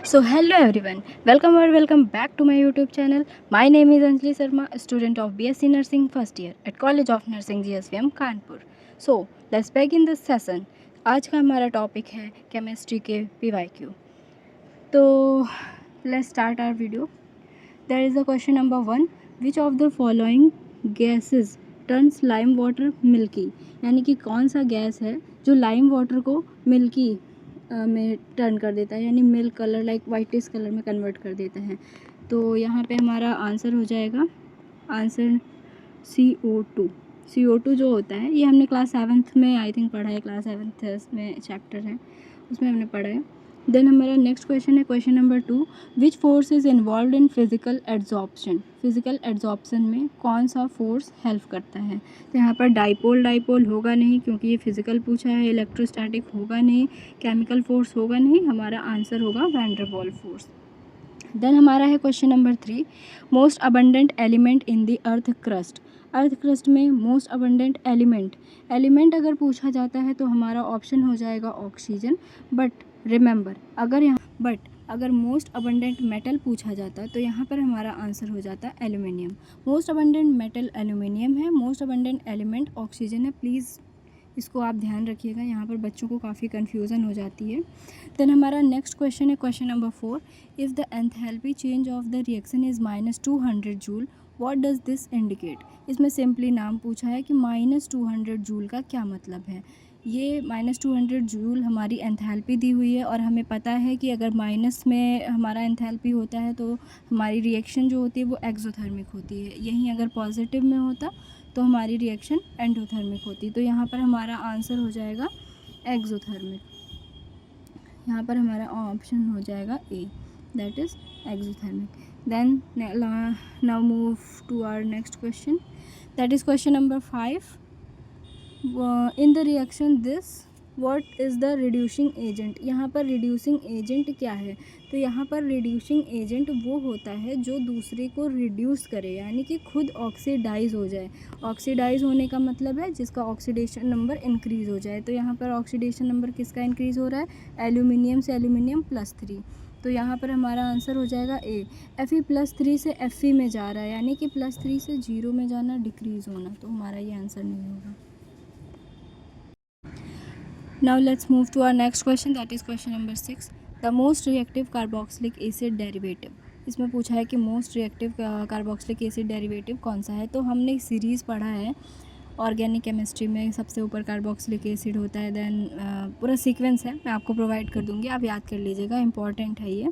So hello everyone, welcome back to my YouTube channel. My name is Anjali Sharma, a student of BSc Nursing first year at College of Nursing GSVM Kanpur. So let's begin this session. आज का हमारा topic है chemistry के PYQ. तो let's start our video. There is a question number 1. Which of the following gases turns lime water milky? यानी कि कौन सा गैस है जो लाइम वाटर को मिल्की में टर्न कर देता है, यानी milk colour like whitish colour में कन्वर्ट कर देता है. तो यहाँ पे हमारा आंसर हो जाएगा आंसर CO2 जो होता है ये हमने क्लास 7th में आई थिंक पढ़ा है. क्लास 7th में चैप्टर है उसमें हमने पढ़ा है. देन हमारा नेक्स्ट क्वेश्चन है question number 2. Which force is involve in physical adsorption में कौन सा फोर्स हेल्प करता है? तो यहाँ पर डाइपोल होगा नहीं क्योंकि ये फिजिकल पूछा है. इलेक्ट्रोस्टैटिक होगा नहीं. केमिकल फोर्स होगा नहीं. हमारा आंसर होगा van der Waals force. Then हमारा है question number 3. Most abundant element in the earth crust में मोस्ट अबंडेंट एलिमेंट अगर पूछा जाता है तो हमारा ऑप्शन हो जाएगा ऑक्सीजन. बट रिमेंबर अगर मोस्ट अबंडेंट मेटल पूछा जाता है तो यहाँ पर हमारा आंसर हो जाता है aluminium. Most abundant metal aluminium है. मोस्ट अबंडेंट एलिमेंट ऑक्सीजन है. प्लीज़ इसको आप ध्यान रखिएगा, यहाँ पर बच्चों को काफ़ी कन्फ्यूज़न हो जाती है. देन हमारा नेक्स्ट क्वेश्चन है question number 4. If the enthalpy change of the reaction is -200 joule what does this indicate? इसमें सिंपली नाम पूछा है कि -200 जूल का क्या मतलब है. ये -200 जूल हमारी एंथैल्पी दी हुई है और हमें पता है कि अगर माइनस में हमारा एंथैल्पी होता है तो हमारी रिएक्शन जो होती है वो एक्सोथर्मिक होती है. यहीं अगर पॉजिटिव में होता तो हमारी रिएक्शन एंडोथर्मिक होती. तो यहाँ पर हमारा आंसर हो जाएगा एक्सोथर्मिक. यहाँ पर हमारा ऑप्शन हो जाएगा A, that is exothermic. Then now move to our next question, that is question number 5. In the reaction this what is the reducing agent? यहाँ पर रिड्यूसिंग एजेंट क्या है? तो यहाँ पर रिड्यूसिंग एजेंट वो होता है जो दूसरे को रिड्यूस करे, यानी कि खुद ऑक्सीडाइज हो जाए. ऑक्सीडाइज होने का मतलब है जिसका ऑक्सीडेशन नंबर इंक्रीज़ हो जाए. तो यहाँ पर ऑक्सीडेशन नंबर किसका इंक्रीज़ हो रहा है? एल्यूमिनियम से एल्यूमिनियम +3. तो यहाँ पर हमारा आंसर हो जाएगा ए. Fe+3 से Fe में जा रहा है, यानी कि +3 से 0 में जाना, डिक्रीज़ होना. तो हमारा ये आंसर नहीं होगा. Now let's move to our next question, that is question number 6. The most reactive carboxylic acid derivative. इसमें पूछा है कि most reactive carboxylic acid derivative कौन सा है. तो हमने सीरीज़ पढ़ा है ऑर्गेनिक केमिस्ट्री में. सबसे ऊपर कार्बोक्सिलिक एसिड होता है. देन पूरा सीक्वेंस है, मैं आपको प्रोवाइड कर दूँगी, आप याद कर लीजिएगा, इंपॉर्टेंट है ये.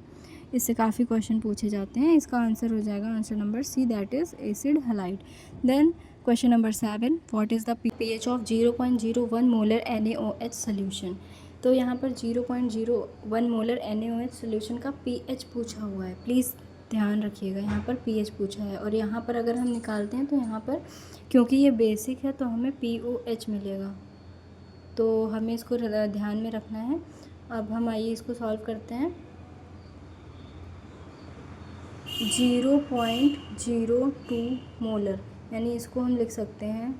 इससे काफ़ी क्वेश्चन पूछे जाते हैं. इसका आंसर हो जाएगा answer number C, that is acid halide. Then question number 7. What is the pH of 0.01 molar NaOH solution? तो यहाँ पर 0.01 मोलर NaOH सोल्यूशन का pH पूछा हुआ है. प्लीज़ ध्यान रखिएगा, यहाँ पर pH पूछा है और यहाँ पर अगर हम निकालते हैं तो यहाँ पर क्योंकि ये बेसिक है तो हमें POH मिलेगा. तो हमें इसको ध्यान में रखना है. अब हम आइए इसको सॉल्व करते हैं. 0.02 मोलर, यानी इसको हम लिख सकते हैं,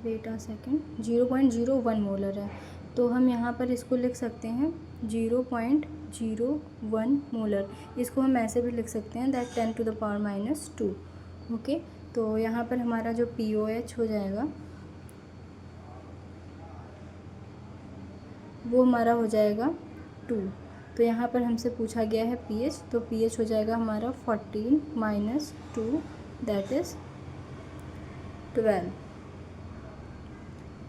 वेट अ सेकेंड, 0.01 मोलर है तो हम यहाँ पर इसको लिख सकते हैं 0.01 मोलर. इसको हम ऐसे भी लिख सकते हैं दैट 10⁻⁻². ओके, तो यहाँ पर हमारा जो POH हो जाएगा वो हमारा हो जाएगा 2. तो यहाँ पर हमसे पूछा गया है pH, तो pH हो जाएगा हमारा 14-2, दैट इज़ 12.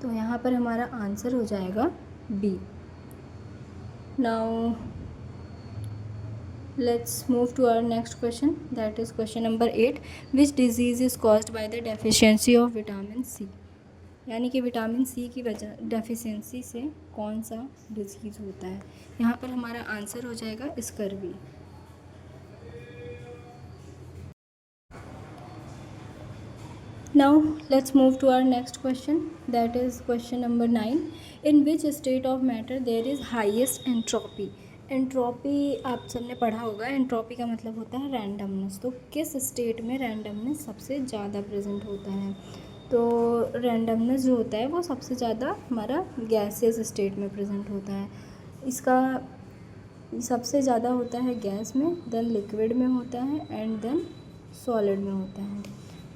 तो यहाँ पर हमारा आंसर हो जाएगा B. Now let's move to our next question, that is question number 8. Which disease is caused by the deficiency of vitamin C? यानी कि विटामिन सी की वजह डेफिशिएंसी से कौन सा डिजीज़ होता है? यहाँ पर हमारा आंसर हो जाएगा scurvy. Now let's move to our next question, that is question number 9. In which state of matter there is highest entropy? Entropy आप सबने पढ़ा होगा. एंट्रोपी का मतलब होता है रैंडमनेस. तो किस स्टेट में रैंडमनेस सबसे ज़्यादा प्रेजेंट होता है? तो रैंडमनेस जो होता है वो सबसे ज़्यादा हमारा गैसियस स्टेट में प्रेजेंट होता है. इसका सबसे ज़्यादा होता है गैस में, देन लिक्विड में होता है एंड देन सॉलिड में होता है।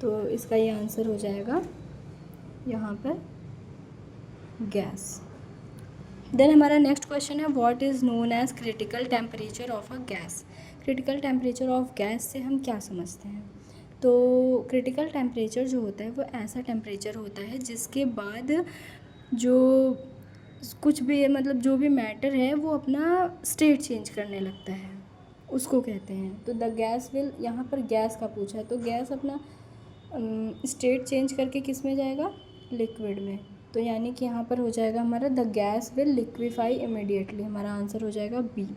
तो इसका ये आंसर हो जाएगा यहाँ पर गैस। देन हमारा नेक्स्ट क्वेश्चन है what is known as critical temperature of a gas. Critical temperature of gas से हम क्या समझते हैं? तो क्रिटिकल टेम्परेचर जो होता है वो ऐसा टेम्परेचर होता है जिसके बाद जो कुछ भी मतलब जो भी मैटर है वो अपना स्टेट चेंज करने लगता है, उसको कहते हैं। तो द गैस विल, यहाँ पर गैस का पूछा है तो गैस अपना स्टेट चेंज करके किस में जाएगा? लिक्विड में। तो यानी कि यहाँ पर हो जाएगा हमारा the gas will liquefy immediately, हमारा आंसर हो जाएगा बी।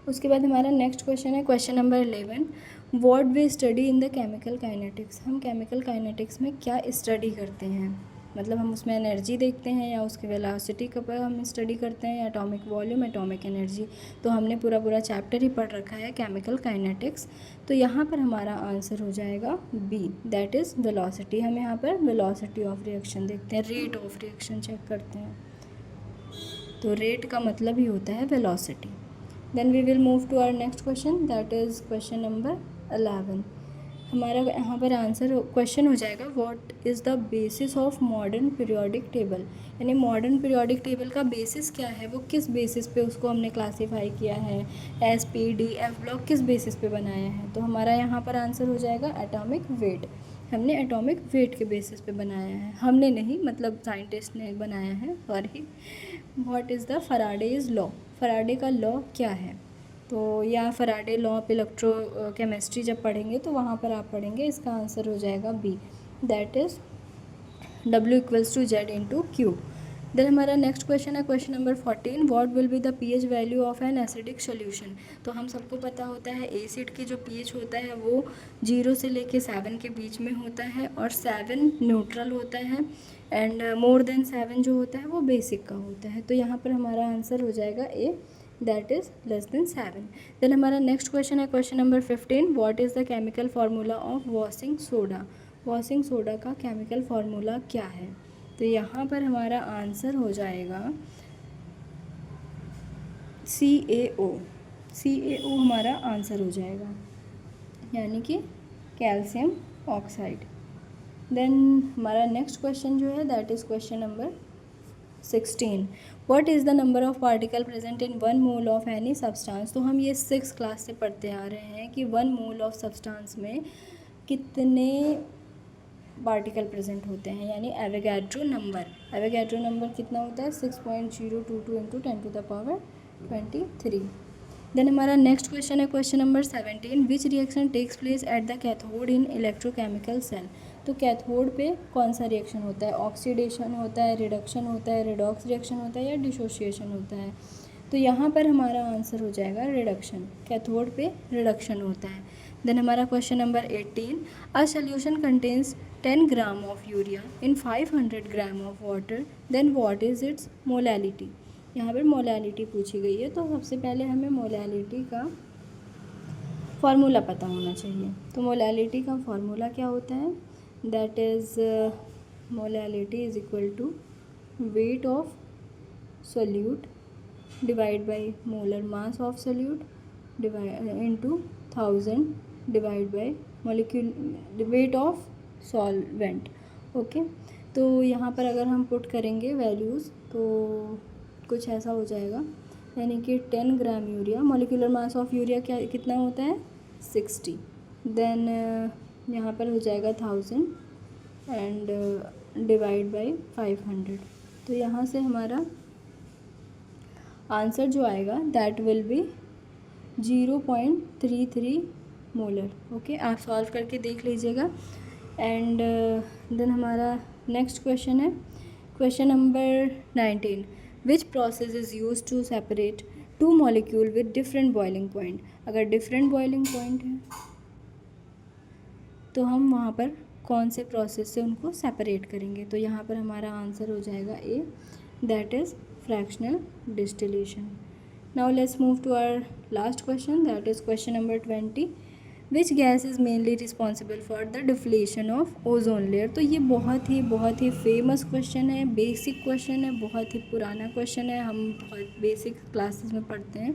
उसके बाद हमारा नेक्स्ट क्वेश्चन है question number 11 what we study in the chemical kinetics. हम केमिकल काइनेटिक्स में क्या स्टडी करते हैं? मतलब हम उसमें एनर्जी देखते हैं या उसकी वेलोसिटी का पर हम स्टडी करते हैं या एटॉमिक वॉल्यूम, एटॉमिक एनर्जी। तो हमने पूरा चैप्टर ही पढ़ रखा है केमिकल काइनेटिक्स। तो यहाँ पर हमारा आंसर हो जाएगा बी, दैट इज़ वेलोसिटी। हम यहाँ पर वेलोसिटी ऑफ रिएक्शन देखते हैं, रेट ऑफ रिएक्शन चेक करते हैं। तो रेट का मतलब ही होता है velocity. Then we will move to our next question, that is question number 11। हमारा यहाँ पर आंसर क्वेश्चन हो जाएगा what is the basis of modern periodic table. यानी मॉडर्न पीरियोडिक टेबल का बेसिस क्या है, वो किस बेसिस पे उसको हमने क्लासीफाई किया है, S P D F block किस बेसिस पे बनाया है? तो हमारा यहाँ पर आंसर हो जाएगा एटॉमिक वेट। हमने एटॉमिक वेट के बेसिस पे बनाया है, हमने नहीं मतलब साइंटिस्ट ने बनाया है, sorry. What is the Faraday's law. Faraday का लॉ क्या है? तो या Faraday law of electro chemistry जब पढ़ेंगे तो वहाँ पर आप पढ़ेंगे, इसका आंसर हो जाएगा B, that is W equals to Z into Q. Then हमारा नेक्स्ट क्वेश्चन है question number 14 what will be the pH value of an acidic solution. तो हम सबको पता होता है एसिड की जो pH होता है वो 0 से लेके 7 के बीच में होता है और 7 न्यूट्रल होता है एंड मोर देन 7 जो होता है वो बेसिक का होता है। तो यहाँ पर हमारा आंसर हो जाएगा A, that is less than 7। Then हमारा नेक्स्ट क्वेश्चन है question number 15 what is the chemical formula of washing soda. Washing soda का केमिकल फार्मूला क्या है? तो यहाँ पर हमारा आंसर हो जाएगा CaO। CaO हमारा आंसर हो जाएगा, यानी कि कैल्शियम ऑक्साइड। देन हमारा नेक्स्ट क्वेश्चन जो है that is question number 16 what is the number of particle present in 1 mole of any substance. तो हम ये 6 क्लास से पढ़ते आ रहे हैं कि 1 मोल ऑफ सब्सटेंस में कितने पार्टिकल प्रेजेंट होते हैं, यानी एवोगैड्रो नंबर। एवोगैड्रो नंबर कितना होता है? 6.022 इंटू 10⁻23। देन हमारा नेक्स्ट क्वेश्चन है question number 17 which reaction takes place at the cathode in electrochemical cell. तो कैथोड पे कौन सा रिएक्शन होता है? ऑक्सीडेशन होता है, रिडक्शन होता है, रिडॉक्स रिएक्शन होता है या डिसोसिएशन होता है? तो यहाँ पर हमारा आंसर हो जाएगा रिडक्शन, कैथोड पे रिडक्शन होता है। देन हमारा question number 18 a solution contains 10 gram of urea in 500 gram of water then what is its molality. यहाँ पर मोलैलिटी पूछी गई है, तो सबसे पहले हमें मोलैलिटी का फार्मूला पता होना चाहिए। तो मोलैलिटी का फार्मूला क्या होता है? That is molality is equal to weight of solute divide by molar mass of solute divide into 1000 divide by molecule weight of solvent. Okay, तो यहाँ पर अगर हम पुट करेंगे वैल्यूज़ तो कुछ ऐसा हो जाएगा, यानी कि 10 gram urea, molecular mass of urea क्या कितना होता है? 60। देन यहाँ पर हो जाएगा 1000 एंड डिवाइड बाई 500। तो यहाँ से हमारा आंसर जो आएगा that will be 0.33 molar. Okay, आप सॉल्व करके देख लीजिएगा। एंड देन हमारा नेक्स्ट क्वेश्चन है question number 19 which process is use to separate 2 molecule with different boiling point. अगर डिफरेंट बॉइलिंग पॉइंट है तो हम वहाँ पर कौन से प्रोसेस से उनको सेपरेट करेंगे? तो यहाँ पर हमारा आंसर हो जाएगा A, that is fractional distillation. Now let's move to our last question, that is question number 20 which gas is mainly responsible for the deflation of ozone layer. तो ये बहुत ही फेमस क्वेश्चन है, बेसिक क्वेश्चन है, बहुत ही पुराना question है, हम बहुत बेसिक क्लासेस में पढ़ते हैं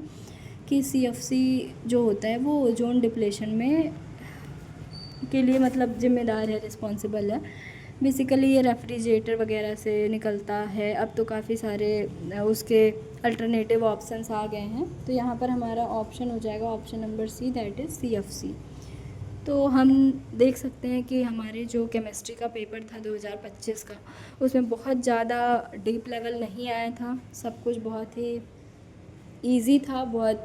कि CFC जो होता है वो ओजोन डिप्लेशन में के लिए मतलब जिम्मेदार है, रिस्पॉन्सिबल है। बेसिकली ये रेफ्रिजरेटर वगैरह से निकलता है। अब तो काफ़ी सारे उसके अल्टरनेटिव ऑप्शंस आ गए हैं। तो यहाँ पर हमारा ऑप्शन हो जाएगा option number C, that is CFC। तो हम देख सकते हैं कि हमारे जो केमिस्ट्री का पेपर था 2025 का, उसमें बहुत ज़्यादा डीप लेवल नहीं आया था, सब कुछ बहुत ही इजी था, बहुत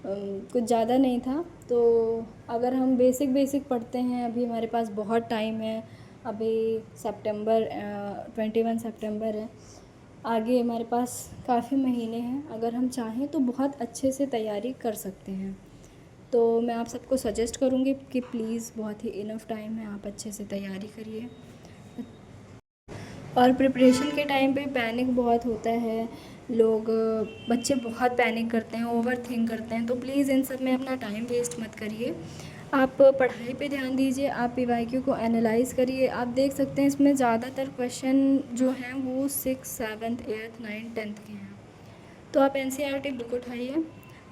कुछ ज़्यादा नहीं था। तो अगर हम बेसिक पढ़ते हैं, अभी हमारे पास बहुत टाइम है, अभी सितंबर 21 सितंबर है, आगे हमारे पास काफ़ी महीने हैं। अगर हम चाहें तो बहुत अच्छे से तैयारी कर सकते हैं। तो मैं आप सबको सजेस्ट करूँगी कि प्लीज़, बहुत ही इनफ टाइम है, आप अच्छे से तैयारी करिए। और प्रिपरेशन के टाइम पे पैनिक बहुत होता है, लोग बच्चे बहुत पैनिक करते हैं, ओवर थिंक करते हैं। तो प्लीज़ इन सब में अपना टाइम वेस्ट मत करिए, आप पढ़ाई पे ध्यान दीजिए, आप PYQ को एनालाइज करिए। आप देख सकते हैं इसमें ज़्यादातर क्वेश्चन जो हैं वो 6, 7, 8, 9, 10 के हैं। तो आप NCERT बुक उठाइए,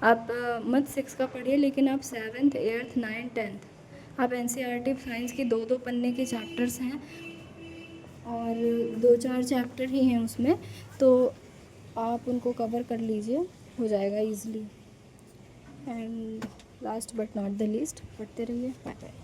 आप मत 6 का पढ़िए, लेकिन आप 7th, 8th, 9th, 10th आप NCERT साइंस के 2-2 पन्ने के चैप्टर्स हैं और 2-4 चैप्टर ही हैं उसमें, तो आप उनको कवर कर लीजिए, हो जाएगा easily. And last but not the least, पढ़ते रहिए। Bye bye.